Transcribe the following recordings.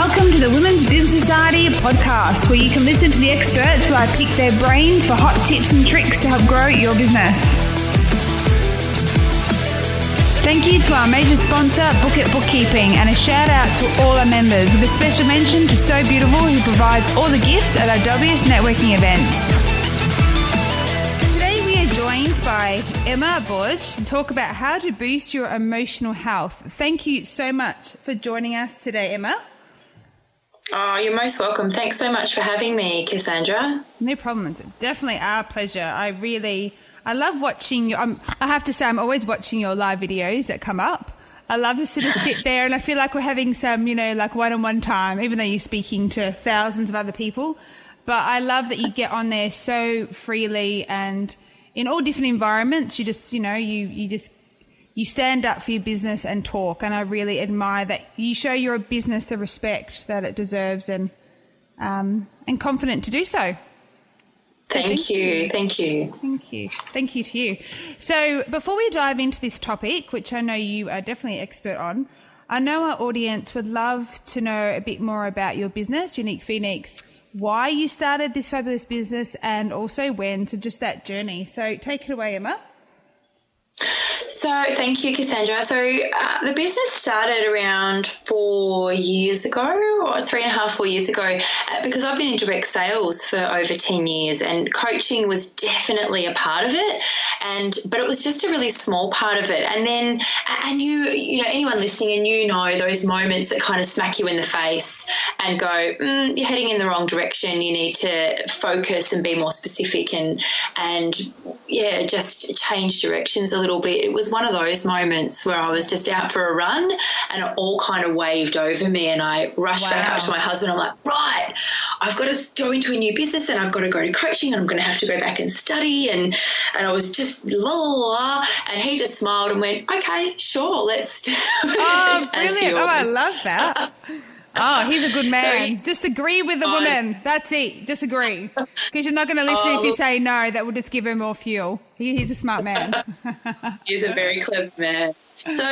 Welcome to the Women's Business Society podcast, where you can listen to the experts while I pick their brains for hot tips and tricks to help grow your business. Thank you to our major sponsor, Book It Bookkeeping, and a shout out to all our members, with a special mention to So Beautiful, who provides all the gifts at our WBS networking events. Today we are joined by Emma Borg to talk about how to boost your emotional health. Thank you so much for joining us today, Emma. Oh, you're most welcome. Thanks so much for having me, Cassandra. No problem. It's definitely our pleasure. I love watching you. I have to say, I'm always watching your live videos that come up. I love to sort of sit there and I feel like we're having some, like one-on-one time, even though you're speaking to thousands of other people. But I love that you get on there so freely, and in all different environments, you just, you stand up for your business and talk. And I really admire that you show your business the respect that it deserves, and confident to do so. Thank you. Thank you to you. So before we dive into this topic, which I know you are definitely an expert on, I know our audience would love to know a bit more about your business, Unique Phoenix, why you started this fabulous business, and also when, so just that journey. So take it away, Emma. So thank you, Cassandra. So the business started around 4 years ago, or 3.5, 4 years ago, because I've been in direct sales for over 10 years, and coaching was definitely a part of it, but it was just a really small part of it. And then, and you know, anyone listening, and those moments that kind of smack you in the face and go, you're heading in the wrong direction. You need to focus and be more specific, and just change directions a little bit. It was one of those moments where I was just out for a run and it all kind of waved over me, and I rushed back up to my husband. I'm like, right, I've got to go into a new business, and I've got to go to coaching, and I'm going to have to go back and study. And I was just la la la, and he just smiled and went, okay, sure, let's do it. Oh, brilliant. Oh, I love that. Oh, he's a good man. Just agree with the woman. That's it. Just agree. Because you're not going to listen if you say no. That will just give him more fuel. He's a smart man. He's a very clever man. So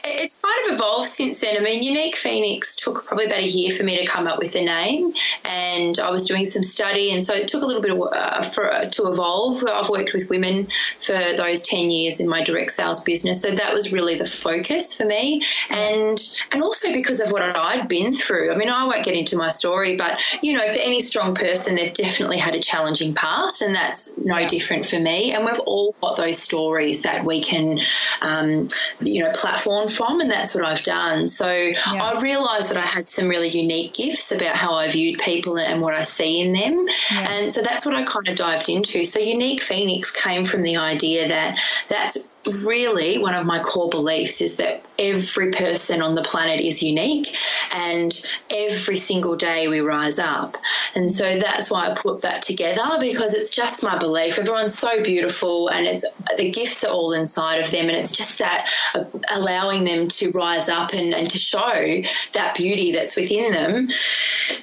it's kind of evolved since then. I mean, Unique Phoenix took probably about a year for me to come up with the name, and I was doing some study, and so it took a little bit to evolve. I've worked with women for those 10 years in my direct sales business, so that was really the focus for me, and also because of what I'd been through. I mean, I won't get into my story, but, for any strong person, they've definitely had a challenging past, and that's no different for me, and we've all got those stories that we can platform from, and that's what I've done. So I realised that I had some really unique gifts about how I viewed people and what I see in them, and so that's what I kind of dived into. So Unique Phoenix came from the idea that that's really one of my core beliefs, is that every person on the planet is unique, and every single day we rise up. And so that's why I put that together, because it's just my belief. Everyone's so beautiful, and the gifts are all inside of them, and it's just that allowing them to rise up and to show that beauty that's within them.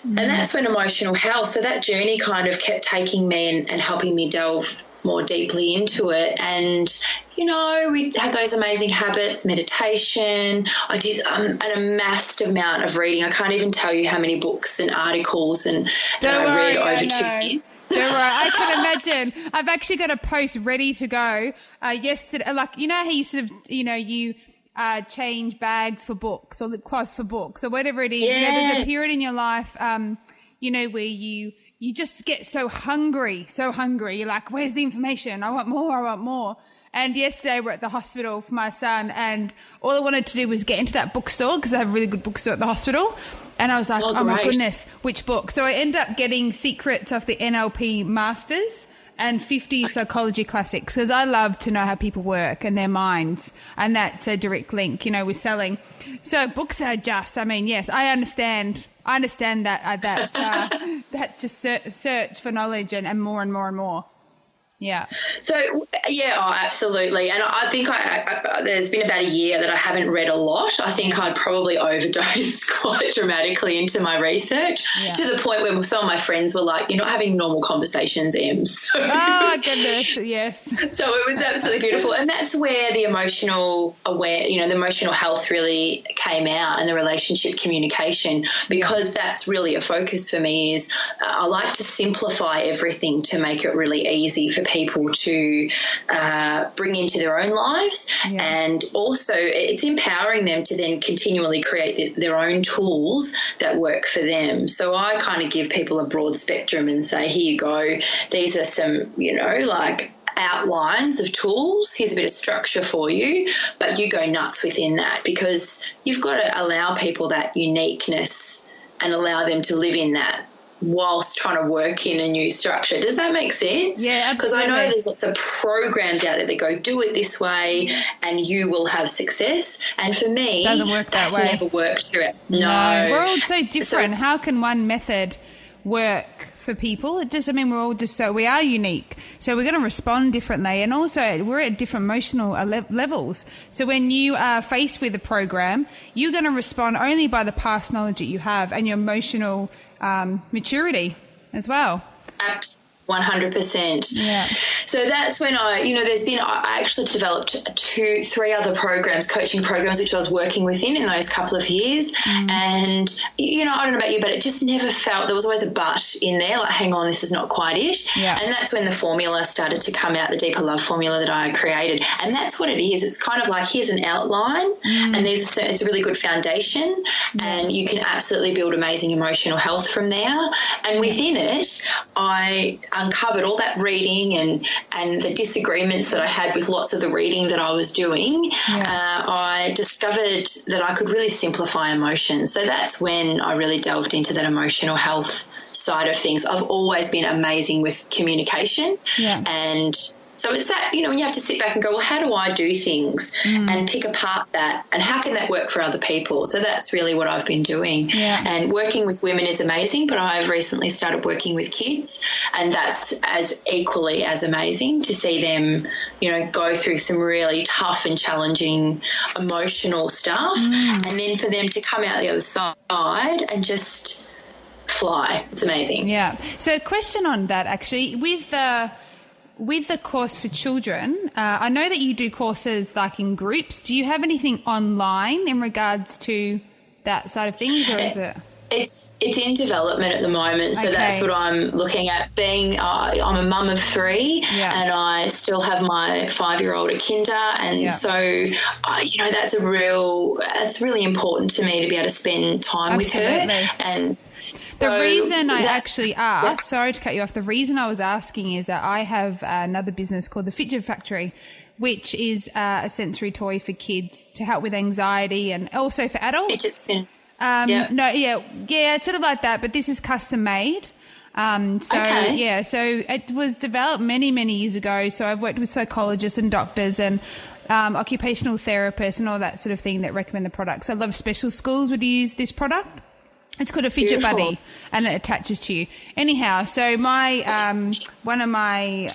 And that's when emotional health, so that journey kind of kept taking me and helping me delve more deeply into it. And we have those amazing habits, meditation. I did an amassed amount of reading. I can't even tell you how many books and articles and I read over 2 years. Don't worry, I can imagine. I've actually got a post ready to go yesterday. Like, how you sort of, you change bags for books or lip gloss for books or whatever it is. Yeah. There's a period in your life, where you just get so hungry. You're like, where's the information? I want more. And yesterday we're at the hospital for my son, and all I wanted to do was get into that bookstore, because I have a really good bookstore at the hospital. And I was like, oh my goodness, which book? So I ended up getting Secrets of the NLP Masters and 50 Psychology Classics, because I love to know how people work and their minds. And that's a direct link, with selling. So books are just, yes, I understand that that just search for knowledge and more and more and more. Yeah. So, yeah, oh, absolutely. And I think there's been about a year that I haven't read a lot. I think I'd probably overdosed quite dramatically into my research to the point where some of my friends were like, you're not having normal conversations, Em. So, oh, goodness, yes. So it was absolutely beautiful. And that's where the emotional the emotional health really came out, and the relationship communication, because that's really a focus for me. Is I like to simplify everything to make it really easy for people to bring into their own lives, and also it's empowering them to then continually create their own tools that work for them. So I kind of give people a broad spectrum and say, here you go, these are some, outlines of tools. Here's a bit of structure for you, but you go nuts within that, because you've got to allow people that uniqueness and allow them to live in that whilst trying to work in a new structure. Does that make sense? Yeah, absolutely. Because I know there's lots of programs out there that go, do it this way and you will have success. And for me, doesn't work that's that way. Never worked through it. No. We're all so different. How can one method work for people? We are unique. So we're going to respond differently. And also we're at different emotional levels. So when you are faced with a program, you're going to respond only by the past knowledge that you have and your emotional maturity as well. 100%. Yeah. So that's when I actually developed 3 other programs, coaching programs, which I was working within in those couple of years. And, I don't know about you, but it just never felt, there was always a but in there, like, hang on, this is not quite it. Yeah. And that's when the formula started to come out, the Deeper Love formula that I created. And that's what it is. It's kind of like, here's an outline and it's a really good foundation, and you can absolutely build amazing emotional health from there. And within it, I uncovered all that reading and the disagreements that I had with lots of the reading that I was doing. I discovered that I could really simplify emotions. So that's when I really delved into that emotional health side of things. I've always been amazing with communication, and so it's that, when you have to sit back and go, well, how do I do things and pick apart that, and how can that work for other people? So that's really what I've been doing. And working with women is amazing, but I've recently started working with kids, and that's as equally as amazing to see them, go through some really tough and challenging emotional stuff, and then for them to come out the other side and just fly. It's amazing. Yeah. So a question on that, actually, with the course for children, I know that you do courses like in groups. Do you have anything online in regards to that side of things, or is it? It's in development at the moment, so that's what I'm looking at. I'm a mum of 3, and I still have my 5-year-old at kinder, and so that's really important to me to be able to spend time with her. And so the reason I actually asked, sorry to cut you off, the reason I was asking is that I have another business called the Fidget Factory, which is a sensory toy for kids to help with anxiety and also for adults. Fidget spin. It's sort of like that, but this is custom made. So it was developed many, many years ago. So I've worked with psychologists and doctors and occupational therapists and all that sort of thing that recommend the product. So a lot of special schools would use this product. It's called a Fidget Buddy, and it attaches to you. Anyhow, so my one of my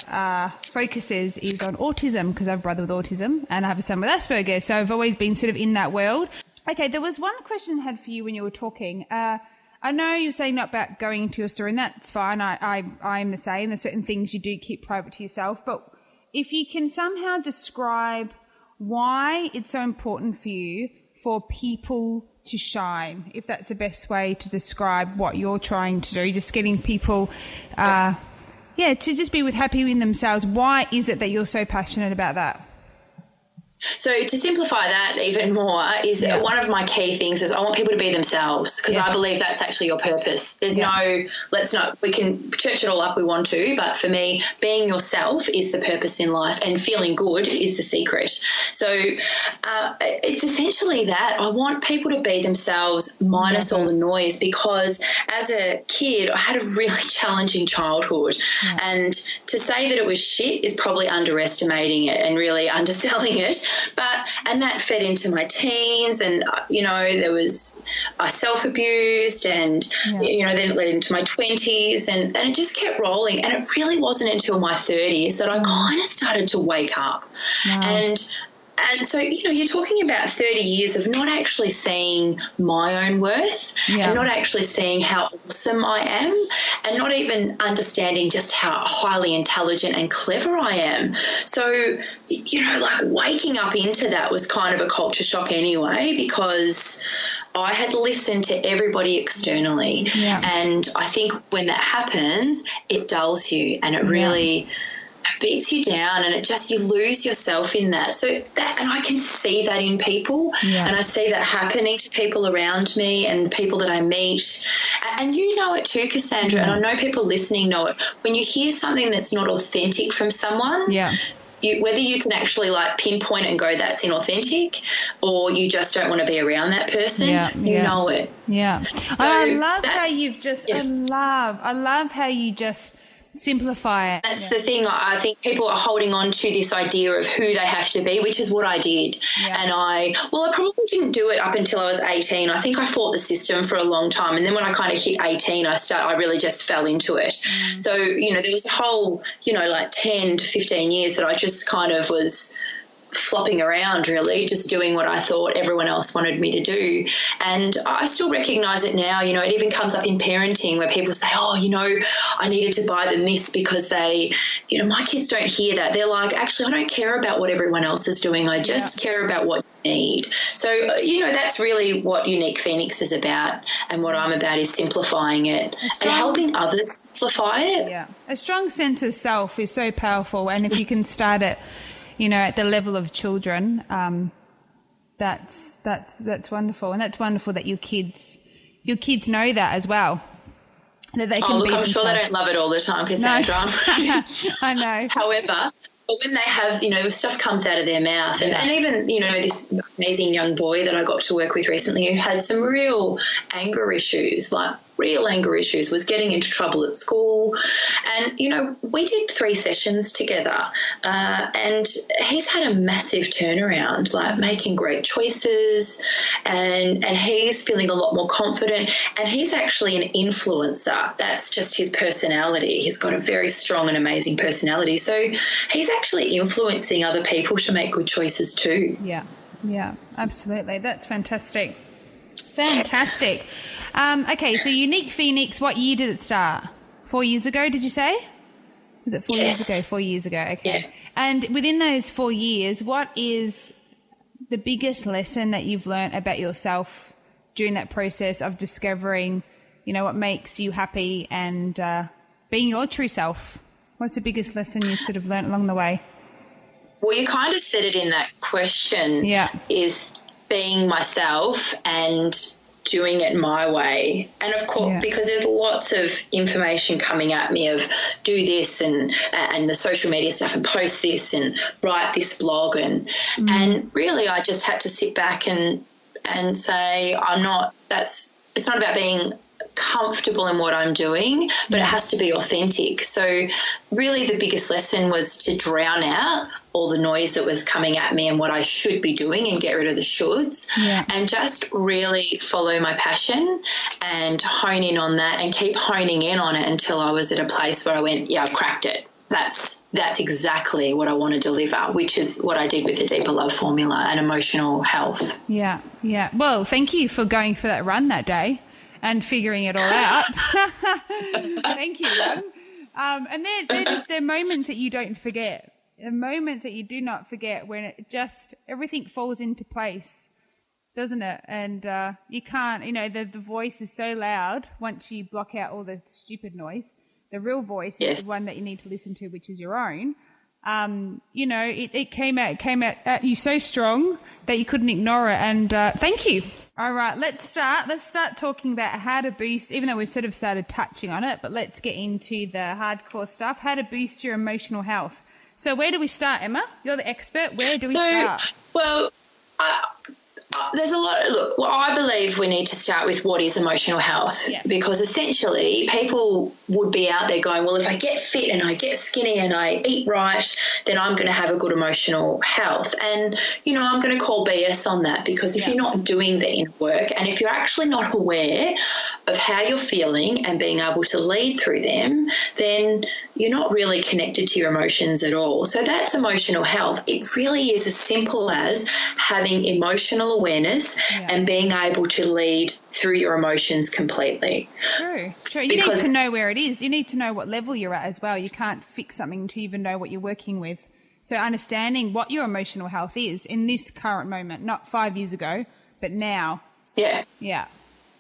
focuses is on autism, because I have a brother with autism and I have a son with Asperger's. So I've always been sort of in that world. Okay, there was one question I had for you when you were talking. I know you were saying not about going into your story, and that's fine. I'm the same. There's certain things you do keep private to yourself. But if you can somehow describe why it's so important for you for people to shine, if that's the best way to describe what you're trying to do, just getting people to just be happy in themselves. Why is it that you're so passionate about that? So to simplify that even more is one of my key things is I want people to be themselves, because I believe that's actually your purpose. There's we can church it all up we want to, but for me, being yourself is the purpose in life, and feeling good is the secret. So it's essentially that. I want people to be themselves minus all the noise, because as a kid I had a really challenging childhood, and to say that it was shit is probably underestimating it and really underselling it. And that fed into my teens, and, I self-abused, and, then it led into my 20s, and it just kept rolling. And it really wasn't until my 30s that I kind of started to wake up. Wow. And so, you're talking about 30 years of not actually seeing my own worth and not actually seeing how awesome I am, and not even understanding just how highly intelligent and clever I am. So, waking up into that was kind of a culture shock anyway, because I had listened to everybody externally. Yeah. And I think when that happens, it dulls you, and it really beats you down, and you lose yourself in that. So and I can see that in people, and I see that happening to people around me and the people that I meet. And you know it too, Cassandra, and I know people listening know it. When you hear something that's not authentic from someone, whether you can actually pinpoint it and go, that's inauthentic, or you just don't want to be around that person, you know it. Yeah. So I love how you've just, I love how you just simplify it. That's the thing. I think people are holding on to this idea of who they have to be, which is what I did. And I probably didn't do it up until I was 18. I think I fought the system for a long time, and then when I kind of hit 18, I really just fell into it. So, there was a whole, 10 to 15 years that I just kind of was flopping around, really, just doing what I thought everyone else wanted me to do. And I still recognise it now. It even comes up in parenting where people say, I needed to buy them this because they, my kids don't hear that. They're like, actually, I don't care about what everyone else is doing. I just care about what you need. So, that's really what Unique Phoenix is about, and what I'm about is simplifying it and helping others simplify it. Yeah. A strong sense of self is so powerful, and if you can start it, at the level of children, that's wonderful, and that's wonderful that your kids know that as well. That they can be I'm sure they don't love it all the time, Cassandra. No. I know. However, but when they have, stuff comes out of their mouth, and even, this amazing young boy that I got to work with recently who had some real anger issues, was getting into trouble at school. And, we did 3 sessions together, and he's had a massive turnaround, making great choices, and he's feeling a lot more confident, and he's actually an influencer. That's just his personality. He's got a very strong and amazing personality. So he's actually influencing other people to make good choices too. Yeah, absolutely. That's fantastic. Okay, so Unique Phoenix, what year did it start? 4 years ago, did you say? Was it 4 years ago? 4 years ago, okay. Yeah. And within those 4 years, what is the biggest lesson that you've learned about yourself during that process of discovering, what makes you happy and being your true self? What's the biggest lesson you sort of learned along the way? Well, you kind of said it in that question, is being myself and doing it my way. And of course, because there's lots of information coming at me of do this and the social media stuff and post this and write this blog, and really I just had to sit back and say it's not about being comfortable in what I'm doing, but it has to be authentic. So really the biggest lesson was to drown out all the noise that was coming at me and what I should be doing, and get rid of the shoulds, and just really follow my passion and hone in on that and keep honing in on it until I was at a place where I went, I've cracked it. That's exactly what I want to deliver, which is what I did with the Deeper Love Formula and emotional health. Yeah. Well, thank you for going for that run that day and figuring it all out. Thank you, Ron. And there are moments that you don't forget, the moments that you do not forget, when it just, everything falls into place, doesn't it? And you can't, the voice is so loud once you block out all the stupid noise. The real voice is the one that you need to listen to, which is your own. It came out at you so strong that you couldn't ignore it. And thank you. All right, let's start talking about how to boost, even though we've sort of started touching on it, but let's get into the hardcore stuff, how to boost your emotional health. So where do we start, Emma? You're the expert. Where do we start? Well, there's a lot. Look, well, I believe we need to start with what is emotional health, because essentially people would be out there going, well, if I get fit and I get skinny and I eat right, then I'm going to have a good emotional health. And, I'm going to call BS on that, because if you're not doing the inner work, and if you're actually not aware of how you're feeling and being able to lead through them, then you're not really connected to your emotions at all. So that's emotional health. It really is as simple as having emotional awareness and being able to lead through your emotions completely. True. You need to know where it is. You need to know what level you're at as well. You can't fix something to even know what you're working with. So understanding what your emotional health is in this current moment, not 5 years ago, but now. Yeah. Yeah.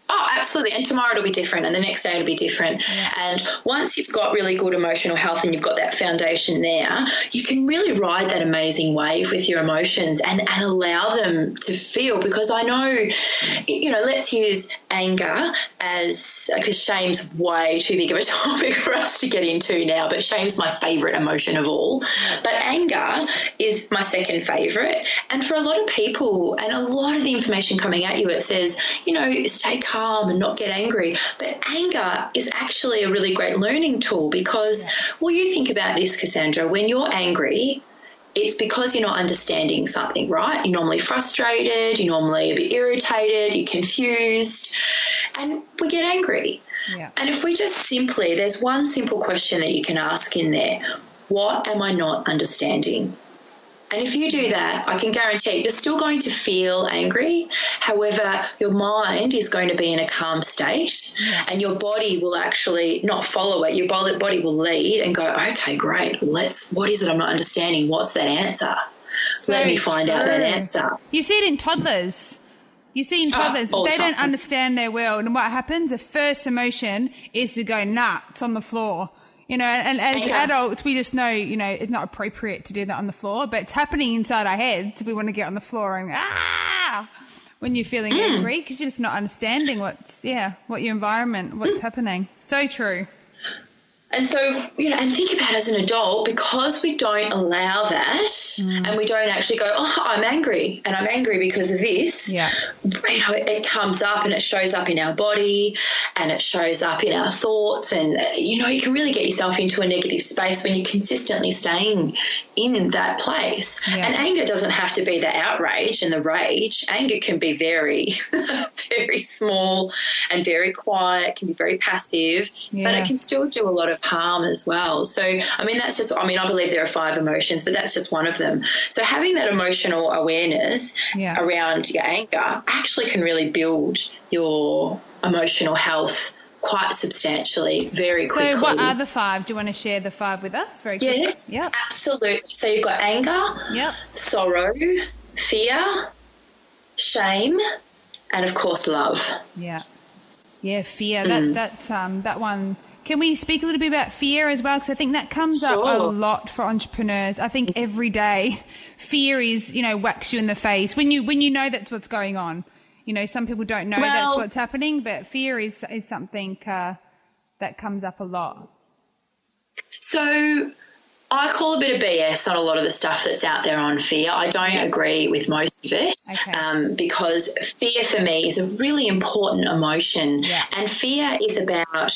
Oh, absolutely. And tomorrow it'll be different, and the next day it'll be different. Yeah. And once you've got really good emotional health and you've got that foundation there, you can really ride that amazing wave with your emotions and allow them to feel. Because I know, let's use anger because shame's way too big of a topic for us to get into now, but shame's my favourite emotion of all. But anger is my second favourite. And for a lot of people, and a lot of the information coming at you, it says, stay calm and not get angry. But anger is actually a really great learning tool, because, well, you think about this, Cassandra, when you're angry, it's because you're not understanding something, right? You're normally frustrated, you're normally a bit irritated, you're confused, and we get angry. Yeah. And if we just there's one simple question that you can ask in there: what am I not understanding? And if you do that, I can guarantee you're still going to feel angry. However, your mind is going to be in a calm state, and your body will actually not follow it. Your body will lead and go, okay, great. What is it I'm not understanding? What's that answer? Let me find out that answer. You see it in toddlers. They don't understand their world. And what happens? The first emotion is to go nuts on the floor. And as adults, we just know, it's not appropriate to do that on the floor, but it's happening inside our heads. We want to get on the floor and when you're feeling angry, because you're just not understanding what your environment, what's happening. So true. And so, and think about as an adult, because we don't allow that and we don't actually go, I'm angry and I'm angry because of this. Yeah. It comes up and it shows up in our body and it shows up in our thoughts, and, you can really get yourself into a negative space when you're consistently staying in that place. Yeah. And anger doesn't have to be the outrage and the rage. Anger can be very, very small and very quiet, can be very passive, but it can still do a lot of harm as well. So, I believe there are 5 emotions, but that's just one of them. So having that emotional awareness around your anger actually can really build your emotional health quite substantially, very quickly. So what are the 5? Do you want to share the 5 with us very quickly? Yes, absolutely. So you've got anger, sorrow, fear, shame, and of course love. Yeah, fear. That's that one. Can we speak a little bit about fear as well? Because I think that comes up a lot for entrepreneurs. I think every day fear is, whacks you in the face when you know that's what's going on. Some people don't know that's what's happening, but fear is something that comes up a lot. So I call a bit of BS on a lot of the stuff that's out there on fear. I don't agree with most of it, because fear for me is a really important emotion, and fear is about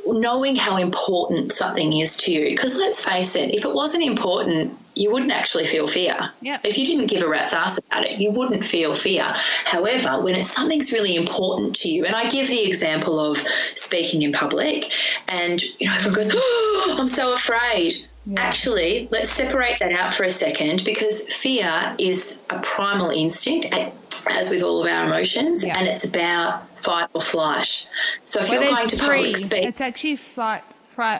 knowing how important something is to you. Because let's face it, if it wasn't important, you wouldn't actually feel fear. If you didn't give a rat's ass about it, you wouldn't feel fear. However, when something's really important to you, and I give the example of speaking in public, and everyone goes, I'm so afraid. Actually, let's separate that out for a second, because fear is a primal instinct, as with all of our emotions, and it's about fight or flight. So if you're going to public speak, it's actually fight,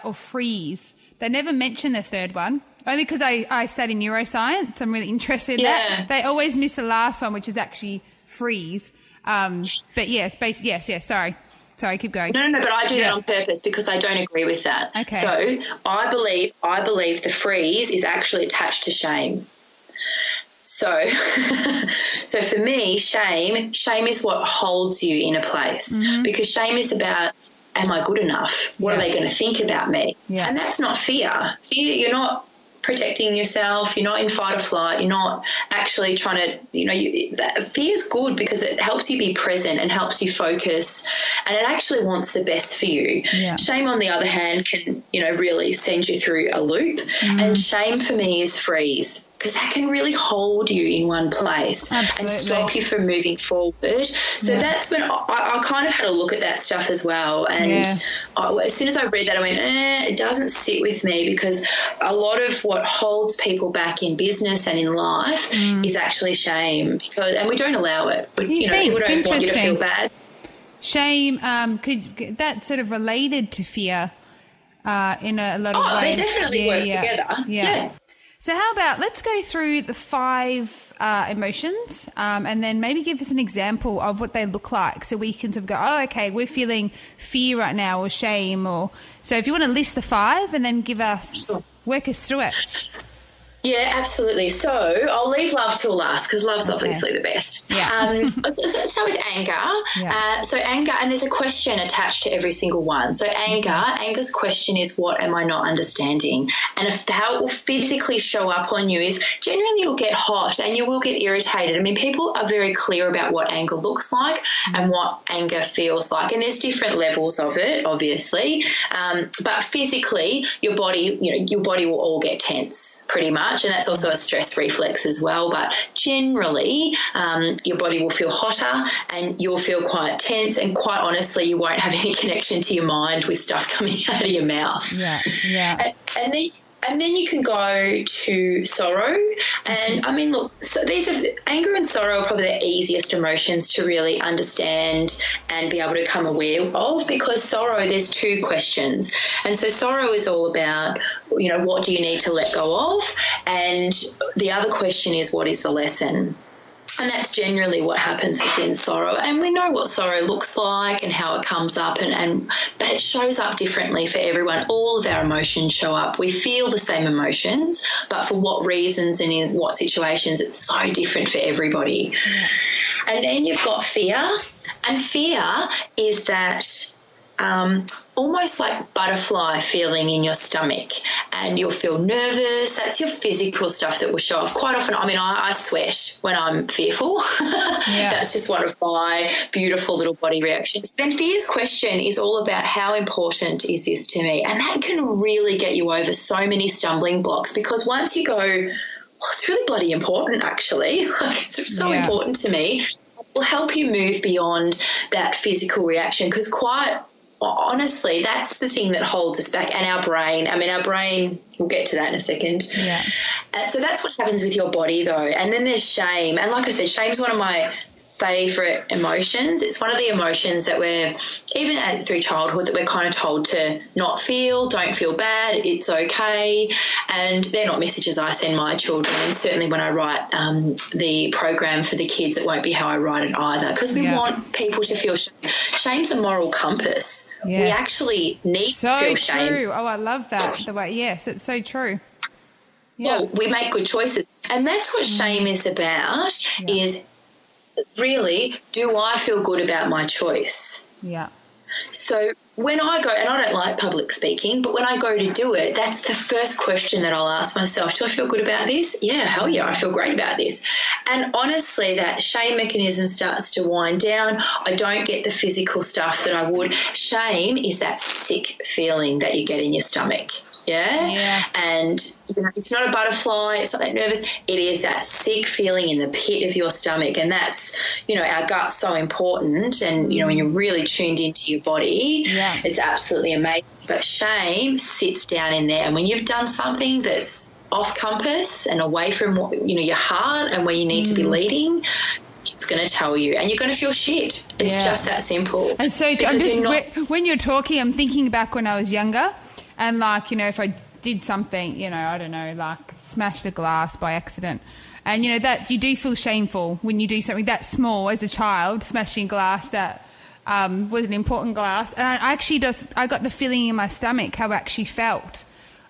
or freeze. They never mention the third one, only because I study neuroscience. I'm really interested in that. They always miss the last one, which is actually freeze. But yes, Sorry, keep going. No, but I do that on purpose because I don't agree with that. Okay. So I believe the freeze is actually attached to shame. So for me, shame is what holds you in a place, because shame is about, am I good enough? What are they going to think about me? And that's not fear. Fear, you're not protecting yourself. You're not in fight or flight. You're not actually trying to, fear is good because it helps you be present and helps you focus, and it actually wants the best for you. Yeah. Shame, on the other hand, can, really send you through a loop. And shame for me is freeze, because that can really hold you in one place. Absolutely. And stop you from moving forward. So that's when I kind of had a look at that stuff as well. And as soon as I read that, I went, it doesn't sit with me, because a lot of what holds people back in business and in life is actually shame, and we don't allow it. People don't want you to feel bad. Shame, could that sort of related to fear in a lot of ways? They definitely work together. Yeah. So how about let's go through the 5 emotions and then maybe give us an example of what they look like, so we can sort of go, oh, okay, we're feeling fear right now, or shame, or so if you want to list the 5 and then work us through it. Yeah, absolutely. So I'll leave love till last, because love's obviously the best. Yeah. Let's start with anger. Yeah. So anger, and there's a question attached to every single one. So anger's question is, what am I not understanding? And how it will physically show up on you is generally you'll get hot and you will get irritated. I mean, people are very clear about what anger looks like and what anger feels like. And there's different levels of it, obviously. But physically, your body will all get tense pretty much. And that's also a stress reflex as well. But generally, your body will feel hotter and you'll feel quite tense, and quite honestly, you won't have any connection to your mind with stuff coming out of your mouth. Yeah. And then you can go to sorrow. And I mean, look, so anger and sorrow are probably the easiest emotions to really understand and be able to become aware of, because sorrow, there's 2 questions. And so sorrow is all about, what do you need to let go of? And the other question is, what is the lesson? And that's generally what happens within sorrow. And we know what sorrow looks like and how it comes up, but it shows up differently for everyone. All of our emotions show up. We feel the same emotions, but for what reasons and in what situations, it's so different for everybody. Yeah. And then you've got fear. And fear is that almost like butterfly feeling in your stomach, and you'll feel nervous. That's your physical stuff that will show off. Quite often, I mean, I sweat when I'm fearful. That's just one of my beautiful little body reactions. Then fear's question is all about, how important is this to me? And that can really get you over so many stumbling blocks, because once you go, well, it's really bloody important, actually. It's so important to me. It will help you move beyond that physical reaction, because quite honestly, that's the thing that holds us back. And our brain, we'll get to that in a second. Yeah. So that's what happens with your body, though. And then there's shame. And like I said, shame's one of my favourite emotions. It's one of the emotions that we're, even through childhood, that we're kind of told to not feel, don't feel bad, it's okay. And they're not messages I send my children. And certainly when I write the program for the kids, it won't be how I write it either, because we want people to feel shame. Shame's a moral compass. Yes. We actually need to feel shame. So true. Oh, I love that. Yes, it's so true. Yeah. Well, we make good choices. And that's what shame is about, is really, do I feel good about my choice? Yeah. So when I go, and I don't like public speaking, but when I go to do it, that's the first question that I'll ask myself. Do I feel good about this? Yeah, hell yeah, I feel great about this. And honestly, that shame mechanism starts to wind down. I don't get the physical stuff that I would. Shame is that sick feeling that you get in your stomach. Yeah. And it's not a butterfly, it's not that nervous. It is that sick feeling in the pit of your stomach. And that's, our gut's so important. And, when you're really tuned into your body, it's absolutely amazing. But shame sits down in there. And when you've done something that's off compass and away from your heart and where you need to be leading, it's going to tell you, and you're going to feel shit. It's just that simple. And so when you're talking, I'm thinking back when I was younger. And if I did something, I don't know, like smashed a glass by accident. And, that you do feel shameful when you do something that small as a child, smashing glass that was an important glass. And I got the feeling in my stomach how I actually felt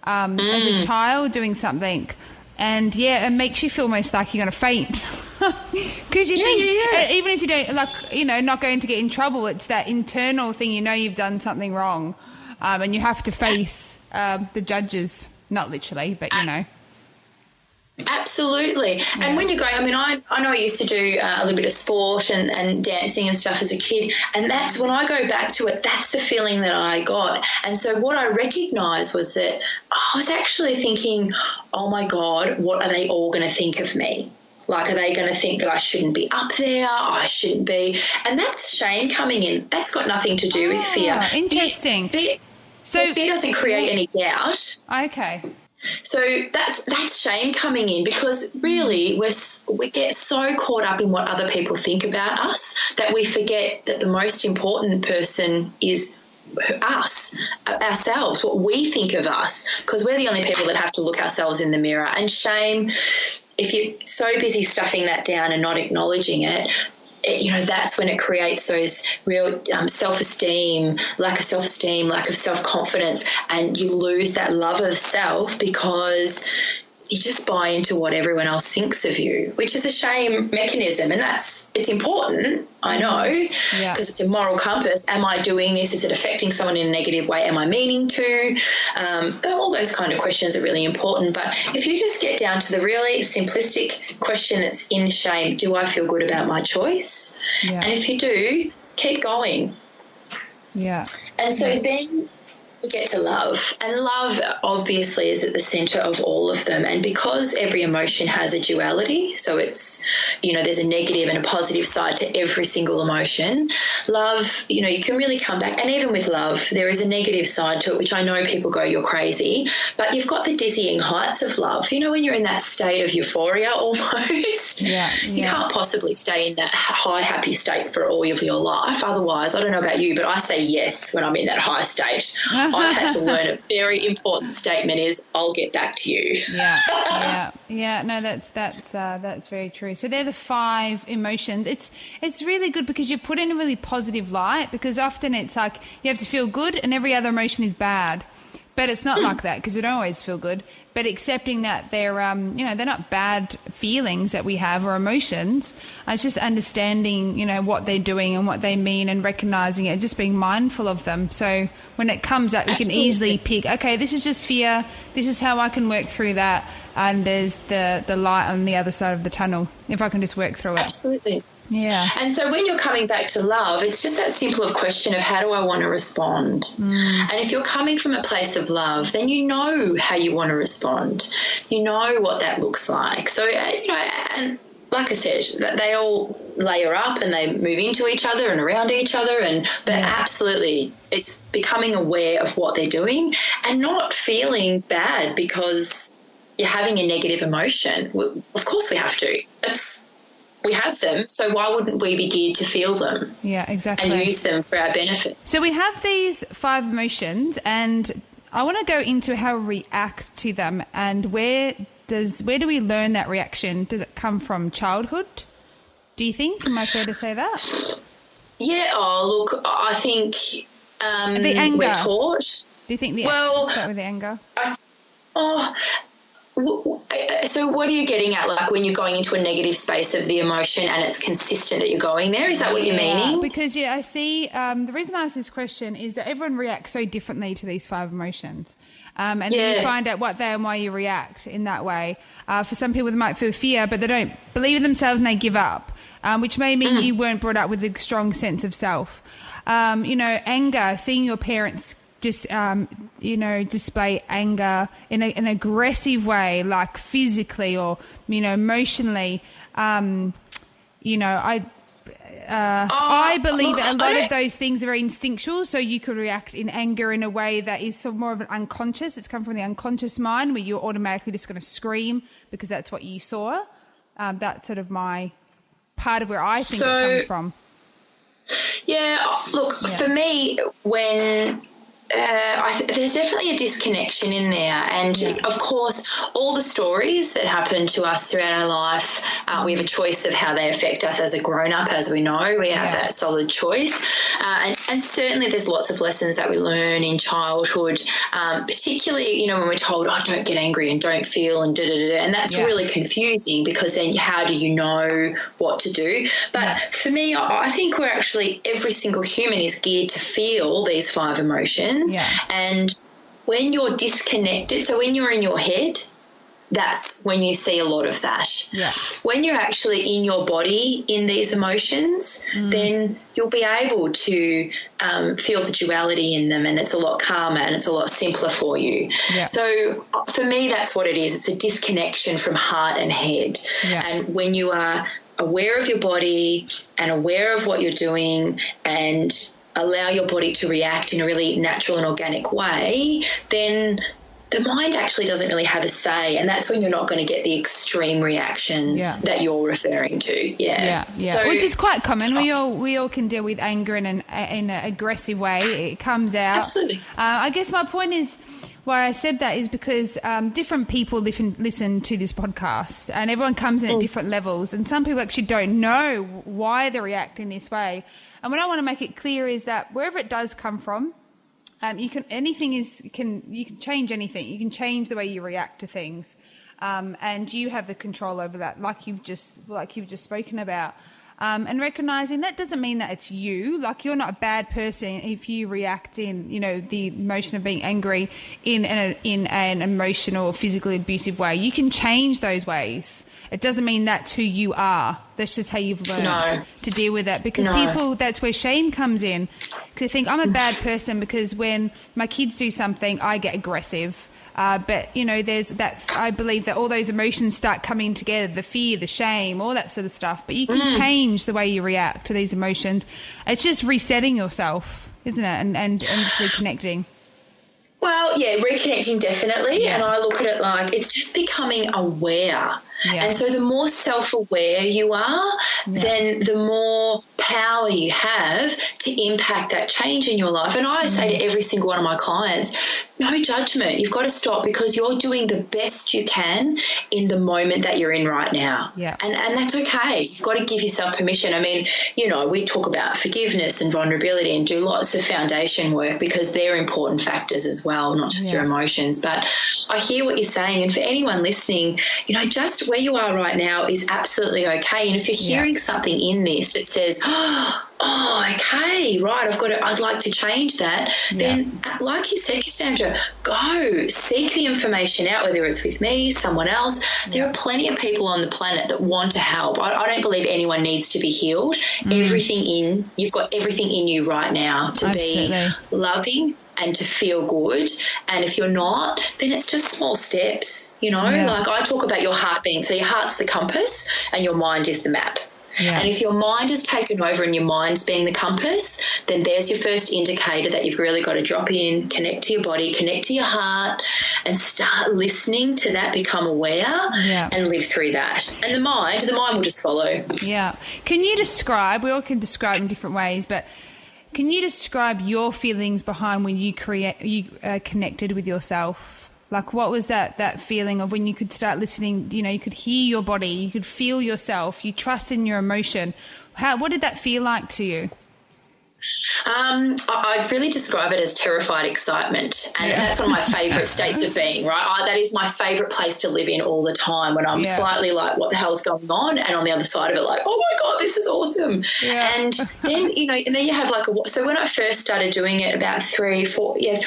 as a child doing something. And, it makes you feel almost like you're going to faint. Because you think, even if you don't, not going to get in trouble, it's that internal thing, you've done something wrong. And you have to face the judges, not literally, but Absolutely. Yeah. And when you're going, I mean, I know I used to do a little bit of sport and dancing and stuff as a kid, and that's when I go back to it, that's the feeling that I got. And so what I recognised was that I was actually thinking, oh my God, what are they all going to think of me? Like, are they going to think that I shouldn't be up there? I shouldn't be. And that's shame coming in. That's got nothing to do with fear. Interesting. So fear doesn't create any doubt. Okay. So that's shame coming in, because really we get so caught up in what other people think about us that we forget that the most important person is us, ourselves, what we think of us, because we're the only people that have to look ourselves in the mirror. And shame, if you're so busy stuffing that down and not acknowledging it, that's when it creates those real self-esteem, lack of self-confidence, and you lose that love of self because you just buy into what everyone else thinks of you, which is a shame mechanism. And it's important, I know, because it's a moral compass. Am I doing this? Is it affecting someone in a negative way? Am I meaning to? All those kind of questions are really important. But if you just get down to the really simplistic question that's in shame, do I feel good about my choice? Yeah. And if you do, keep going. Yeah. And so then you get to love, and love obviously is at the center of all of them. And because every emotion has a duality, so it's, there's a negative and a positive side to every single emotion. Love, you can really come back, and even with love, there is a negative side to it, which I know people go, you're crazy, but you've got the dizzying heights of love. When you're in that state of euphoria almost, you can't possibly stay in that high, happy state for all of your life. Otherwise, I don't know about you, but I say yes when I'm in that high state. I've had to learn a very important statement is, I'll get back to you. Yeah. No, that's very true. So they're the 5 emotions. It's really good because you put in a really positive light, because often it's like you have to feel good and every other emotion is bad. But it's not like that, because we don't always feel good. But accepting that they're not bad feelings that we have or emotions. It's just understanding, what they're doing and what they mean, and recognizing it, just being mindful of them. So when it comes up, we can easily pick, okay, this is just fear. This is how I can work through that. And there's the light on the other side of the tunnel, if I can just work through it. Absolutely. Yeah. And so when you're coming back to love, it's just that simple of question of, how do I want to respond? And if you're coming from a place of love, then you know how you want to respond. You know what that looks like. So, and like I said, they all layer up and they move into each other and around each other. But absolutely, it's becoming aware of what they're doing and not feeling bad because you're having a negative emotion. Of course we have to. We have them, so why wouldn't we be geared to feel them? Yeah, exactly. And use them for our benefit. So we have these 5 emotions, and I want to go into how we react to them, and where do we learn that reaction? Does it come from childhood, do you think? Am I fair to say that? Yeah, look, I think the anger. We're taught. Do you think start with the anger? So what are you getting at, like when you're going into a negative space of the emotion and it's consistent that you're going there? Is that what you're meaning? Because, I see the reason I ask this question is that everyone reacts so differently to these 5 emotions. And then you find out what they and why you react in that way. For some people, they might feel fear, but they don't believe in themselves and they give up, which may mean you weren't brought up with a strong sense of self. Anger, seeing your parents just, display anger in an aggressive way, like physically or, emotionally. I believe a lot of those things are very instinctual, so you could react in anger in a way that is sort of more of an unconscious. It's come from the unconscious mind where you're automatically just going to scream because that's what you saw. That's sort of my part of where I think it comes from. Yeah, look, for me, when... there's definitely a disconnection in there, and of course all the stories that happen to us throughout our life, we have a choice of how they affect us as a grown-up. As we know, we have that solid choice, and certainly there's lots of lessons that we learn in childhood, particularly when we're told, don't get angry and don't feel and and that's really confusing, because then how do you know what to do? But for me, I think we're actually, every single human is geared to feel these 5 emotions. And when you're disconnected, so when you're in your head, that's when you see a lot of that. Yeah. When you're actually in your body in these emotions, then you'll be able to feel the duality in them, and it's a lot calmer and it's a lot simpler for you. Yeah. So for me, that's what it is. It's a disconnection from heart and head. Yeah. And when you are aware of your body and aware of what you're doing and allow your body to react in a really natural and organic way, then the mind actually doesn't really have a say, and that's when you're not going to get the extreme reactions that you're referring to. Yeah. So, which is quite common. We all can deal with anger in an aggressive way. It comes out. Absolutely. I guess my point is, why I said that is because different people listen to this podcast, and everyone comes in at different levels, and some people actually don't know why they're reacting this way. And what I want to make it clear is that wherever it does come from, you can change anything. You can change the way you react to things, and you have the control over that, like you've just spoken about. And recognizing that doesn't mean that it's you. Like, you're not a bad person if you react in, the emotion of being angry in an emotional or physically abusive way. You can change those ways. It doesn't mean that's who you are. That's just how you've learned to deal with it. Because people, that's where shame comes in. Because they think, I'm a bad person because when my kids do something, I get aggressive. But, there's that, I believe that all those emotions start coming together, the fear, the shame, all that sort of stuff. But you can change the way you react to these emotions. It's just resetting yourself, isn't it? And just reconnecting. Well, yeah, reconnecting definitely. Yeah. And I look at it like it's just becoming aware. Yeah. And so the more self-aware you are, then the more power you have to impact that change in your life. And I say to every single one of my clients, no judgment. You've got to stop, because you're doing the best you can in the moment that you're in right now. Yeah. And that's okay. You've got to give yourself permission. I mean, we talk about forgiveness and vulnerability and do lots of foundation work because they're important factors as well, not just your emotions. But I hear what you're saying. And for anyone listening, just where you are right now is absolutely okay. And if you're hearing something in this that says, oh, okay, right, I'd like to change that, then like you said, Cassandra, go seek the information out, whether it's with me, someone else. There are plenty of people on the planet that want to help. I don't believe anyone needs to be healed. You've got everything in you right now to be loving and to feel good. And if you're not, then it's just small steps, like I talk about your heart being, so your heart's the compass and your mind is the map. Yeah. And if your mind is taken over and your mind's being the compass, then there's your first indicator that you've really got to drop in, connect to your body, connect to your heart, and start listening to that, become aware and live through that. And the mind will just follow. Yeah. Can you describe, we all can describe in different ways, but can you describe your feelings behind when you connected with yourself? Like, what was that feeling of when you could start listening, you could hear your body, you could feel yourself, you trust in your emotion. What did that feel like to you? I'd really describe it as terrified excitement, and that's one of my favourite states of being, right? That is my favourite place to live in all the time, when I'm slightly like, what the hell's going on? And on the other side of it, like, oh my God, this is awesome. Yeah. And then, and then you have so when I first started doing it about 3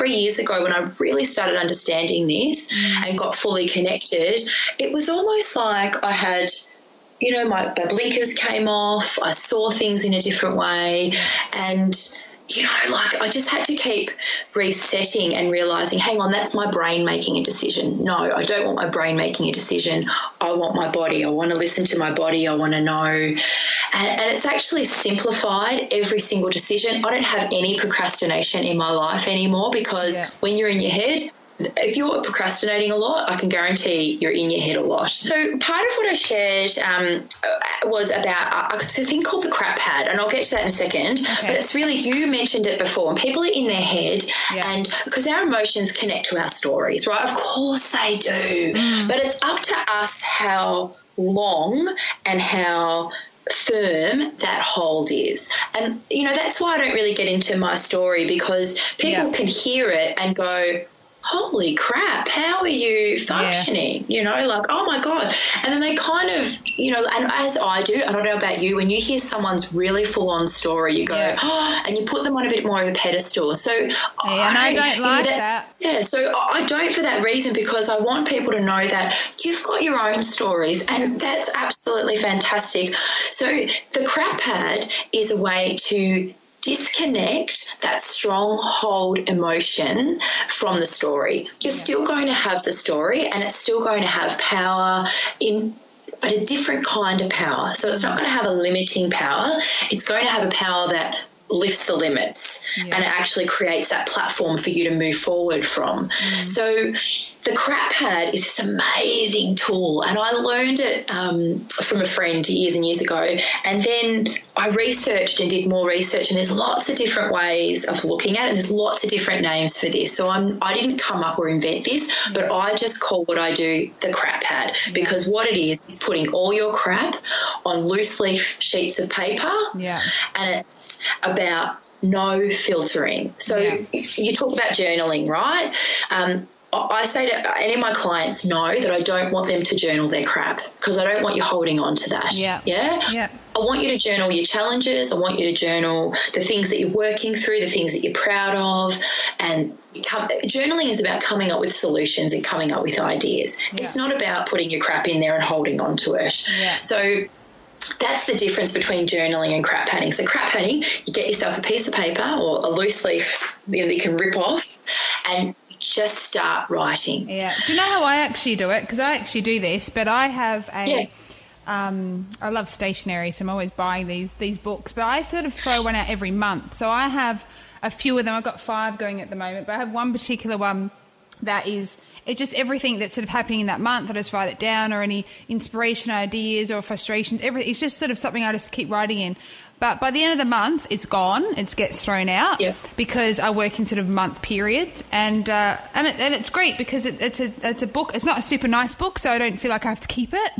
years ago, when I really started understanding this and got fully connected, it was almost like I had, my blinkers came off. I saw things in a different way. And, I just had to keep resetting and realising, hang on, that's my brain making a decision. No, I don't want my brain making a decision. I want my body. I want to listen to my body. I want to know. And it's actually simplified every single decision. I don't have any procrastination in my life anymore, because when you're in your head, if you're procrastinating a lot, I can guarantee you're in your head a lot. So part of what I shared was about a thing called the crap pad, and I'll get to that in a second. Okay. But it's really, you mentioned it before, and people are in their head, and because our emotions connect to our stories, right? Of course they do. But it's up to us how long and how firm that hold is. And, that's why I don't really get into my story, because people can hear it and go, holy crap, how are you functioning? You know, like, oh my God. And then they kind of, you know, and as I do, I don't know about you, when you hear someone's really full on story, you go, oh, and you put them on a bit more of a pedestal. So I don't like that. Yeah, so I don't for that reason, because I want people to know that you've got your own stories, and that's absolutely fantastic. So the crap pad is a way to disconnect that stronghold emotion from the story. You're still going to have the story, and it's still going to have power but a different kind of power. So it's not going to have a limiting power. It's going to have a power that lifts the limits and it actually creates that platform for you to move forward from. So the crap pad is this amazing tool, and I learned it from a friend years and years ago, and then I researched and did more research, and there's lots of different ways of looking at it, and there's lots of different names for this. So I didn't come up or invent this, but I just call what I do the crap pad, because what it is putting all your crap on loose leaf sheets of paper, and it's about no filtering. So you talk about journaling, right? I say to any of my clients know that I don't want them to journal their crap, because I don't want you holding on to that. I want you to journal your challenges. I want you to journal the things that you're working through, the things that you're proud of. And journaling is about coming up with solutions and coming up with ideas. It's not about putting your crap in there and holding on to it. So that's the difference between journaling and crap padding. So crap padding, you get yourself a piece of paper or a loose leaf, you know, that you can rip off, and just start writing. Do you know how I actually do it? Because I actually do this, but I have a I love stationery, so I'm always buying these books, but I sort of throw one out every month. So I have a few of them. I've got 5 going at the moment, but I have one particular one that it's just everything that's sort of happening in that month. I just write it down, or any inspiration, ideas or frustrations, everything. It's just sort of something I just keep writing in. But by the end of the month, it's gone. It gets thrown out because I work in sort of month periods, and it's great because it's a book. It's not a super nice book, so I don't feel like I have to keep it.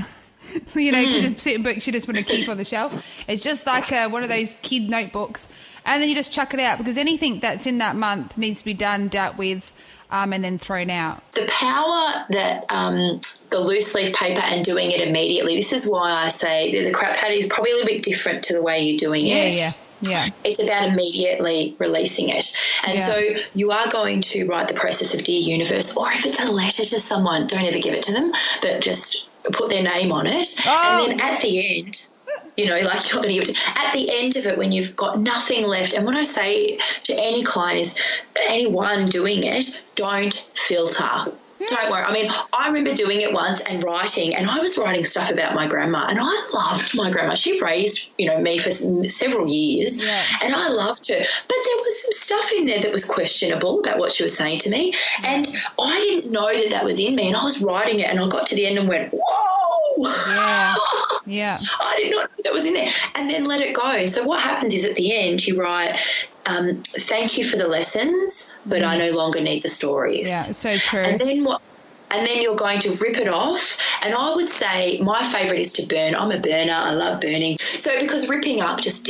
You know, because it's certain books you just want to keep on the shelf. It's just like one of those kid notebooks, and then you just chuck it out, because anything that's in that month needs to be dealt with, and then thrown out. The power that the loose leaf paper and doing it immediately, this is why I say that the crap pad is probably a little bit different to the way you're doing it. It's about immediately releasing it. And so you are going to write the process of Dear Universe, or if it's a letter to someone, don't ever give it to them, but just put their name on it. And then at the end, you know, like you're going to give it at the end of it when you've got nothing left. And what I say to any client is, anyone doing it, don't filter. Don't worry. I mean, I remember doing it once and writing, and I was writing stuff about my grandma, and I loved my grandma. She raised, you know, me for several years, and I loved her. But there was some stuff in there that was questionable about what she was saying to me, and I didn't know that was in me, and I was writing it, and I got to the end and went, whoa. I did not know that was in there, and then let it go. So what happens is at the end you write, thank you for the lessons, but I no longer need the stories. Yeah, it's so true. And then you're going to rip it off. And I would say my favourite is to burn. I'm a burner. I love burning. So because ripping up just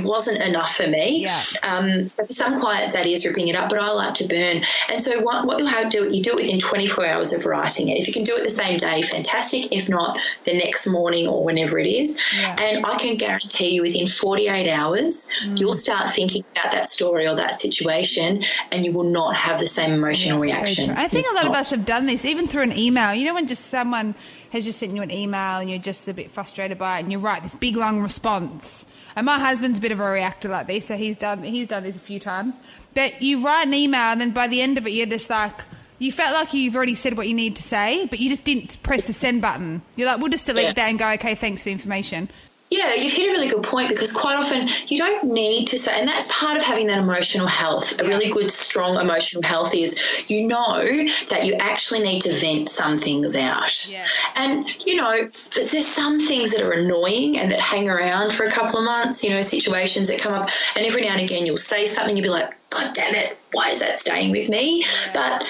wasn't enough for me. So for some clients that is ripping it up, but I like to burn. And so what you'll have to do, you do it within 24 hours of writing it. If you can do it the same day, fantastic. If not, the next morning or whenever it is. And I can guarantee you within 48 hours, you'll start thinking about that story or that situation, and you will not have the same emotional reaction. So I think a lot of us have done this, even through an email. You know, when just someone has just sent you an email and you're just a bit frustrated by it, and you write this big long response. And my husband's a bit of a reactor like this, so he's done this a few times. But you write an email, and then by the end of it, you're just like, you felt like you've already said what you need to say, but you just didn't press the send button. You're like, we'll just delete that and go, okay, thanks for the information. Yeah, you've hit a really good point, because quite often you don't need to say, and that's part of having that emotional health. A really good, strong emotional health is you know that you actually need to vent some things out. And, you know, there's some things that are annoying and that hang around for a couple of months, you know, situations that come up, and every now and again you'll say something, you'll be like, God damn it, why is that staying with me? Yeah. But,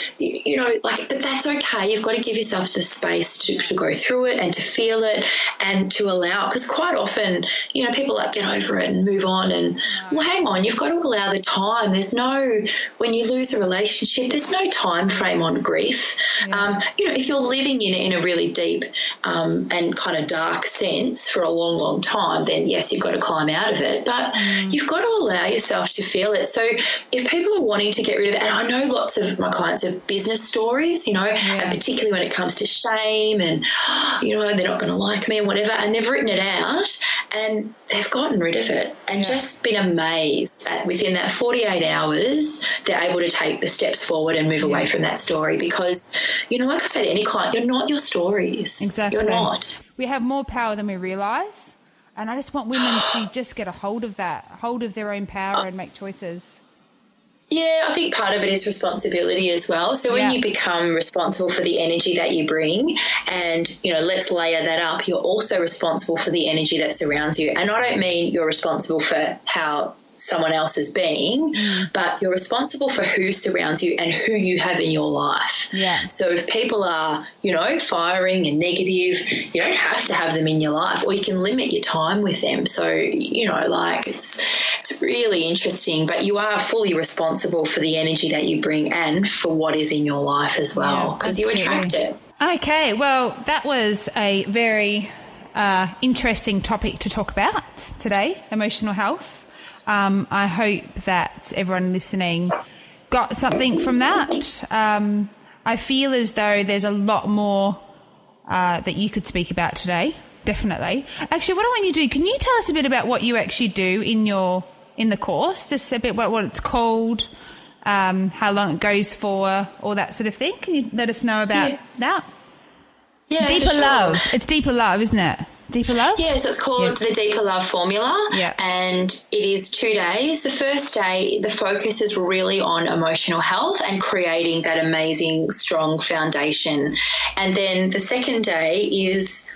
but that's okay. You've got to give yourself the space to go through it and to feel it and to allow, because quite often, people get over it and move on and, well, hang on, you've got to allow the time. When you lose a relationship, there's no time frame on grief. Yeah. If you're living in a really deep and kind of dark sense for a long, long time, then yes, you've got to climb out of it. But you've got to allow yourself to feel it. So if people are wanting to get rid of it, and I know lots of my clients have business stories, and particularly when it comes to shame and, they're not going to like me and whatever, and they've written it out and they've gotten rid of it and just been amazed at within that 48 hours they're able to take the steps forward and move away from that story because, like I said to any client, you're not your stories. Exactly. You're not. We have more power than we realise, and I just want women to just get a hold of their own power and make choices. Yeah, I think part of it is responsibility as well. So when you become responsible for the energy that you bring and, let's layer that up, you're also responsible for the energy that surrounds you. And I don't mean you're responsible for how someone else is being, but you're responsible for who surrounds you and who you have in your life. Yeah. So if people are, firing and negative, you don't have to have them in your life, or you can limit your time with them. So, it's really interesting, but you are fully responsible for the energy that you bring and for what is in your life as well, because you attract it. Okay, well, that was a very interesting topic to talk about today, emotional health. I hope that everyone listening got something from that. I feel as though there's a lot more that you could speak about today, definitely. Actually, what I want you to do, can you tell us a bit about what you actually do in the course, just a bit about what it's called, how long it goes for, all that sort of thing? Can you let us know about that? Yeah, Deeper Love. It's Deeper Love, isn't it? Deeper Love? Yes, it's called the Deeper Love Formula, and it is 2 days. The first day, the focus is really on emotional health and creating that amazing, strong foundation. And then the second day is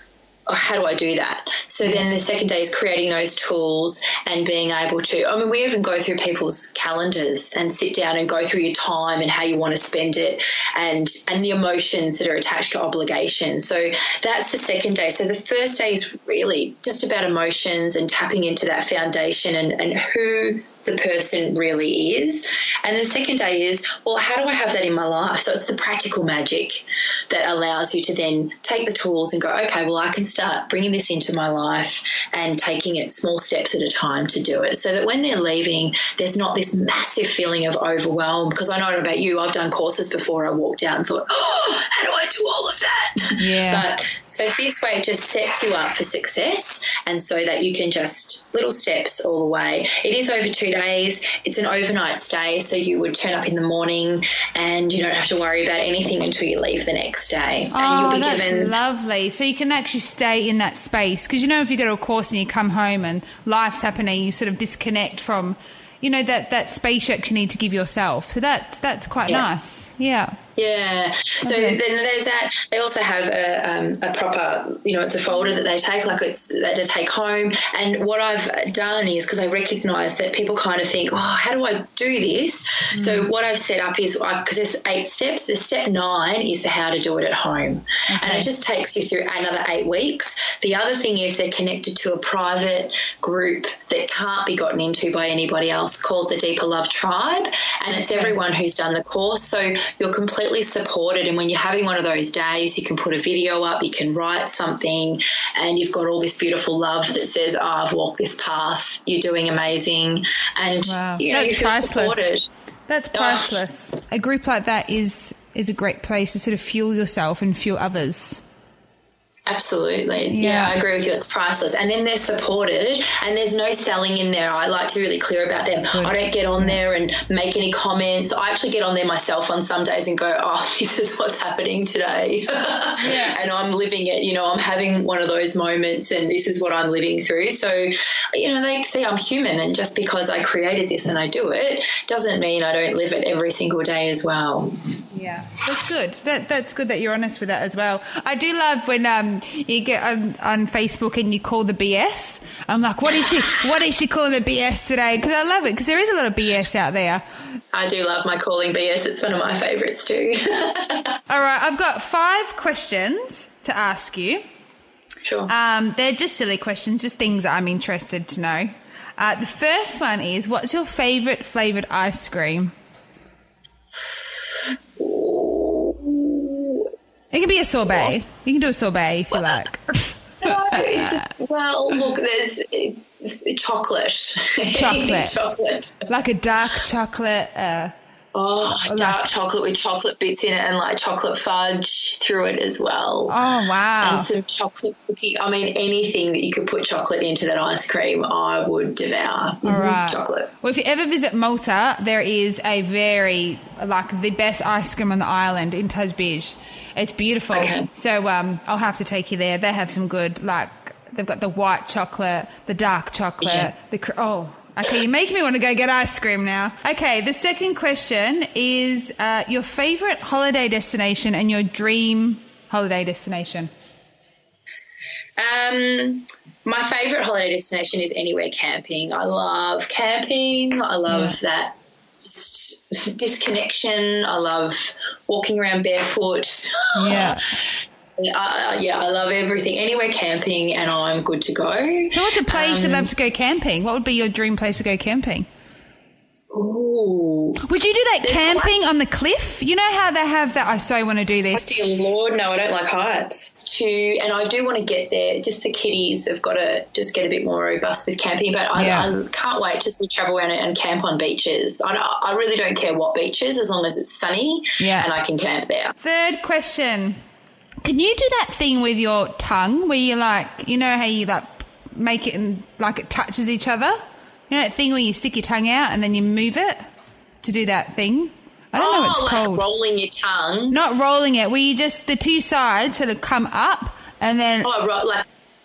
how do I do that? So then the second day is creating those tools and being able to, we even go through people's calendars and sit down and go through your time and how you want to spend it and the emotions that are attached to obligations. So that's the second day. So the first day is really just about emotions and tapping into that foundation and who the person really is. And the second day is, well, how do I have that in my life? So it's the practical magic that allows you to then take the tools and go, okay, well, I can start bringing this into my life and taking it small steps at a time to do it, so that when they're leaving, there's not this massive feeling of overwhelm. Because I know about you, I've done courses before, I walked out and thought, how do I do all of that? Yeah. But so this way it just sets you up for success, and so that you can just little steps all the way. It is over 2 days. It's an overnight stay, so you would turn up in the morning and you don't have to worry about anything until you leave the next day. And you'll be that's given lovely. So you can actually stay in that space, because if you go to a course and you come home and life's happening, you sort of disconnect from, that space you actually need to give yourself. So that's quite nice. Yeah. Yeah. So then there's that. They also have a proper, it's a folder that they take, that to take home. And what I've done is, because I recognise that people kind of think, how do I do this? So what I've set up is, because there's 8 steps, the step 9 is the how to do it at home. Okay. And it just takes you through another 8 weeks. The other thing is they're connected to a private group that can't be gotten into by anybody else called the Deeper Love Tribe. And it's everyone who's done the course. So you're completely supported, and when you're having one of those days, you can put a video up, you can write something, and you've got all this beautiful love that says, I've walked this path, you're doing amazing, and you feel supported. That's priceless. A group like that is a great place to sort of fuel yourself and fuel others. Absolutely. Yeah, I agree with you. It's priceless. And then they're supported, and there's no selling in there. I like to be really clear about them. Good. I don't get on there and make any comments. I actually get on there myself on some days and go, this is what's happening today. And I'm living it. I'm having one of those moments, and this is what I'm living through. So, they see I'm human, and just because I created this and I do it doesn't mean I don't live it every single day as well. Yeah, that's good. That's good that you're honest with that as well. I do love when you get on Facebook and you call the BS. I'm like, what is she calling the BS today? Because I love it, because there is a lot of BS out there. I do love my calling BS. It's one of my favourites too. All right, I've got 5 questions to ask you. Sure. They're just silly questions, just things I'm interested to know. The first one is, what's your favourite flavoured ice cream? It can be a sorbet. You can do a sorbet if you like. No, look, it's chocolate. Chocolate. Like a dark chocolate. Dark chocolate with chocolate bits in it and like chocolate fudge through it as well. Oh, wow. And some chocolate cookie. I mean, anything that you could put chocolate into that ice cream, I would devour. All right. Chocolate. Well, if you ever visit Malta, there is a the best ice cream on the island in Tasbij. It's beautiful. Okay. So I'll have to take you there. They have some good, they've got the white chocolate, the dark chocolate, okay, you're making me want to go get ice cream now. Okay, the second question is your favourite holiday destination and your dream holiday destination. My favourite holiday destination is anywhere camping. I love camping. I love that just disconnection. I love walking around barefoot. Yeah. I love everything. Anywhere camping and I'm good to go. So what's a place you'd love to go camping? What would be your dream place to go camping? Ooh. Would you do that camping on the cliff? You know how they have that, I so want to do this. Oh, dear Lord, no, I don't like heights. And I do want to get there. Just the kiddies have got to just get a bit more robust with camping. But I can't wait to travel around and camp on beaches. I really don't care what beaches as long as it's sunny and I can camp there. Third question. Can you do that thing with your tongue where you how you make it and it touches each other? You know that thing where you stick your tongue out and then you move it to do that thing? I don't know what it's called. Rolling your tongue? Not rolling it, where you just, the two sides sort of come up and then...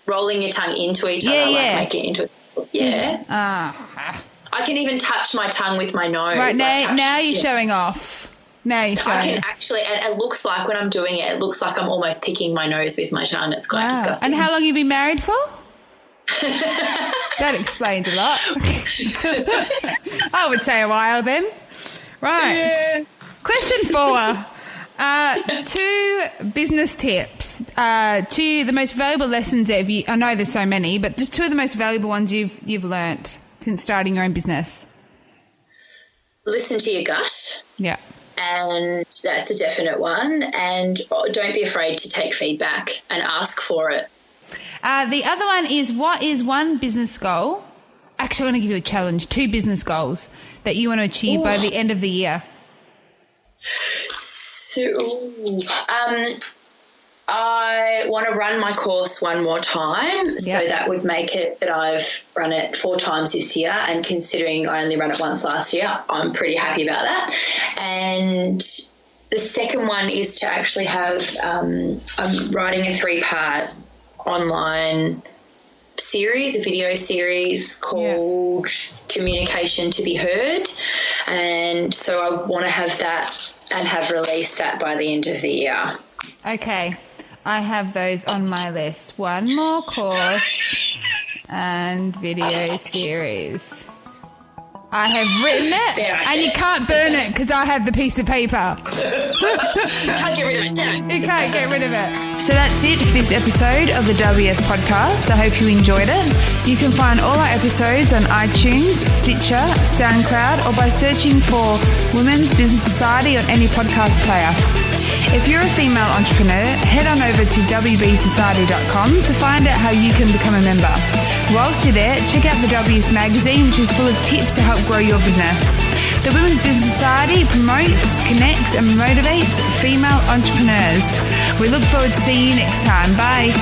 rolling your tongue into each other, make it into a... Yeah. I can even touch my tongue with my nose. Right, now you're showing off. Now you're showing. I can actually, and it looks like when I'm doing it looks like I'm almost picking my nose with my tongue. It's quite disgusting. And how long have you been married for? That explains a lot. I would say a while then. Right. Yeah. Question 4. 2 business tips. 2 the most valuable lessons that I know there's so many, but just 2 of the most valuable ones you've learnt since starting your own business. Listen to your gut. Yeah. And that's a definite one. And don't be afraid to take feedback and ask for it. The other one is, what is one business goal? Actually, I want to give you a challenge. 2 business goals that you want to achieve by the end of the year. I want to run my course one more time. So that would make it that I've run it 4 times this year. And considering I only ran it once last year, I'm pretty happy about that. And the second one is to actually have I'm writing a 3-part online series, a video series called Communication to be Heard. And so I want to have that and have released that by the end of the year. Okay. I have those on my list. 1 more course and video series. I have written it, and you can't burn it because I have the piece of paper. You can't get rid of it, damn it. You can't get rid of it. So that's it for this episode of the WBS podcast. I hope you enjoyed it. You can find all our episodes on iTunes, Stitcher, SoundCloud, or by searching for Women's Business Society on any podcast player. If you're a female entrepreneur, head on over to WBSociety.com to find out how you can become a member. Whilst you're there, check out the WBS magazine, which is full of tips to help grow your business. The Women's Business Society promotes, connects and motivates female entrepreneurs. We look forward to seeing you next time. Bye.